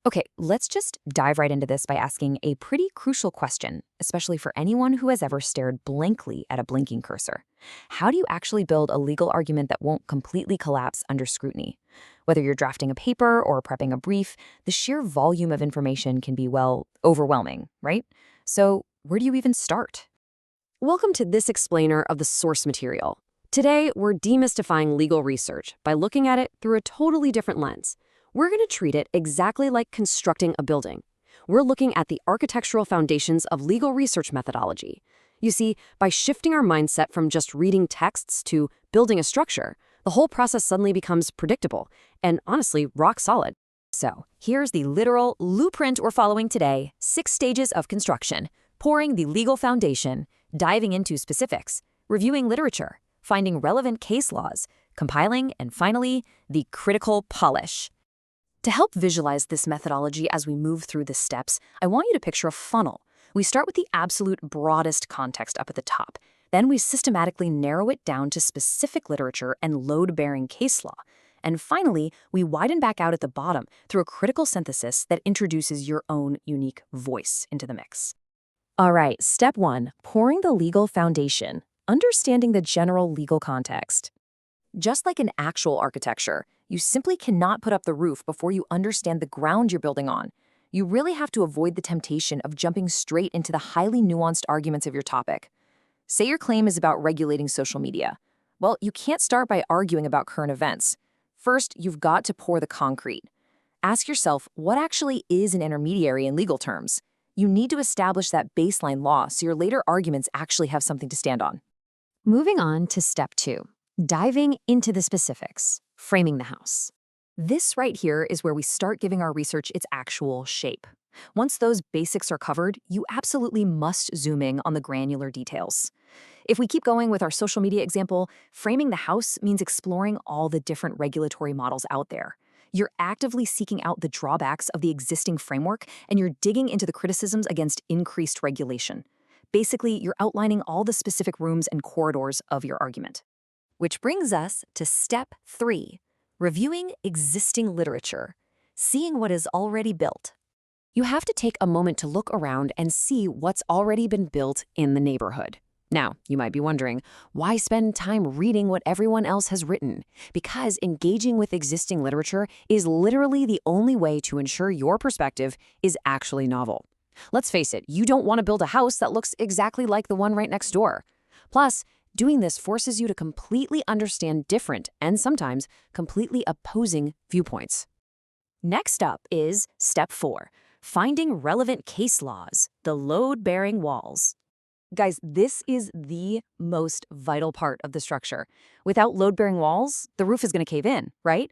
Okay, let's just dive right into this by asking a pretty crucial question, especially for anyone who has ever stared blankly at a blinking cursor. How do you actually build a legal argument that won't completely collapse under scrutiny? Whether you're drafting a paper or prepping a brief, the sheer volume of information can be, well, overwhelming, right? So, where do you even start? Welcome to this explainer of the source material. Today, we're demystifying legal research by looking at it through a totally different lens. We're going to treat it exactly like constructing a building. We're looking at the architectural foundations of legal research methodology. You see, by shifting our mindset from just reading texts to building a structure, the whole process suddenly becomes predictable and, honestly, rock solid. So, here's the literal blueprint we're following today: 6 stages of construction, pouring the legal foundation, diving into specifics, reviewing literature, finding relevant case laws, compiling, and finally, the critical polish. To help visualize this methodology as we move through the steps, I want you to picture a funnel. We start with the absolute broadest context up at the top. Then we systematically narrow it down to specific literature and load-bearing case law. And finally, we widen back out at the bottom through a critical synthesis that introduces your own unique voice into the mix. All right, step 1, pouring the legal foundation, understanding the general legal context. Just like in actual architecture, you simply cannot put up the roof before you understand the ground you're building on. You really have to avoid the temptation of jumping straight into the highly nuanced arguments of your topic. Say your claim is about regulating social media. Well, you can't start by arguing about current events. First, you've got to pour the concrete. Ask yourself, what actually is an intermediary in legal terms? You need to establish that baseline law so your later arguments actually have something to stand on. Moving on to step 2, diving into the specifics, framing the house. This right here is where we start giving our research its actual shape. Once those basics are covered, you absolutely must zoom in on the granular details. If we keep going with our social media example, framing the house means exploring all the different regulatory models out there. You're actively seeking out the drawbacks of the existing framework, and you're digging into the criticisms against increased regulation. Basically, you're outlining all the specific rooms and corridors of your argument. Which brings us to step 3, reviewing existing literature, seeing what is already built. You have to take a moment to look around and see what's already been built in the neighborhood. Now, you might be wondering, why spend time reading what everyone else has written? Because engaging with existing literature is literally the only way to ensure your perspective is actually novel. Let's face it, you don't want to build a house that looks exactly like the one right next door. Plus, doing this forces you to completely understand different and sometimes completely opposing viewpoints. Next up is step 4, finding relevant case laws, the load-bearing walls. Guys, this is the most vital part of the structure. Without load-bearing walls, the roof is going to cave in, right?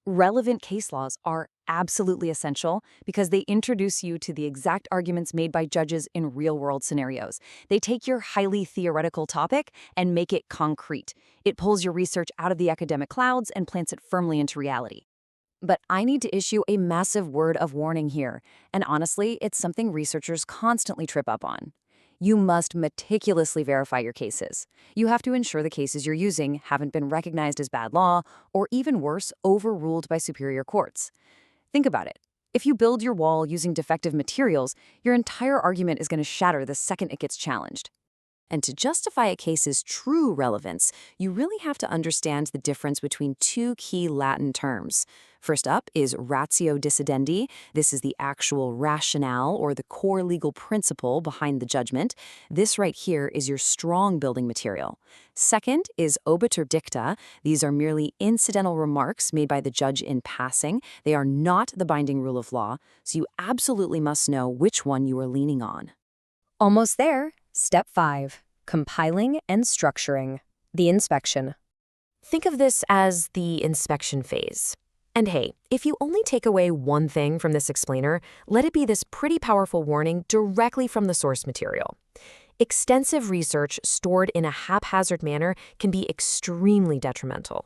Relevant case laws are absolutely essential because they introduce you to the exact arguments made by judges in real-world scenarios. They take your highly theoretical topic and make it concrete. It pulls your research out of the academic clouds and plants it firmly into reality. But I need to issue a massive word of warning here, and honestly, it's something researchers constantly trip up on. You must meticulously verify your cases. You have to ensure the cases you're using haven't been recognized as bad law, or even worse, overruled by superior courts. Think about it. If you build your wall using defective materials, your entire argument is going to shatter the second it gets challenged. And to justify a case's true relevance, you really have to understand the difference between 2 key Latin terms. First up is ratio decidendi. This is the actual rationale or the core legal principle behind the judgment. This right here is your strong building material. Second is obiter dicta. These are merely incidental remarks made by the judge in passing. They are not the binding rule of law, so you absolutely must know which one you are leaning on. Almost there. Step 5, compiling and structuring, the inspection. Think of this as the inspection phase. And hey, if you only take away one thing from this explainer, let it be this pretty powerful warning directly from the source material. Extensive research stored in a haphazard manner can be extremely detrimental.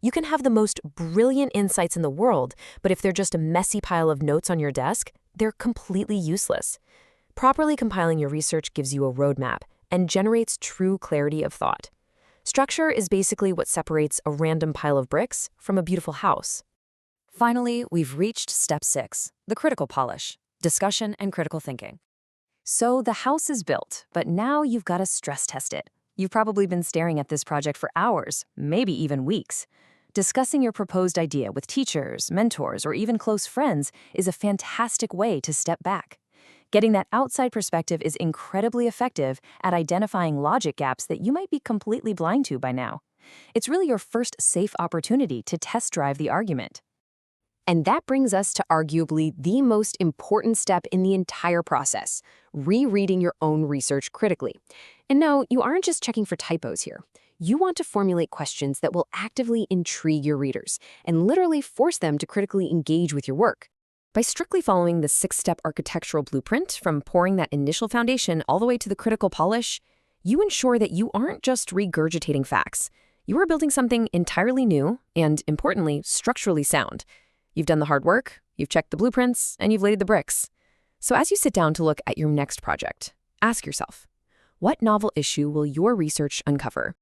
You can have the most brilliant insights in the world, but if they're just a messy pile of notes on your desk, they're completely useless. Properly compiling your research gives you a roadmap and generates true clarity of thought. Structure is basically what separates a random pile of bricks from a beautiful house. Finally, we've reached step 6, the critical polish, discussion and critical thinking. So the house is built, but now you've got to stress test it. You've probably been staring at this project for hours, maybe even weeks. Discussing your proposed idea with teachers, mentors, or even close friends is a fantastic way to step back. Getting that outside perspective is incredibly effective at identifying logic gaps that you might be completely blind to by now. It's really your first safe opportunity to test drive the argument. And that brings us to arguably the most important step in the entire process, rereading your own research critically. And no, you aren't just checking for typos here. You want to formulate questions that will actively intrigue your readers and literally force them to critically engage with your work. By strictly following the 6-step architectural blueprint, from pouring that initial foundation all the way to the critical polish, you ensure that you aren't just regurgitating facts. You are building something entirely new and, importantly, structurally sound. You've done the hard work, you've checked the blueprints, and you've laid the bricks. So as you sit down to look at your next project, ask yourself, what novel issue will your research uncover?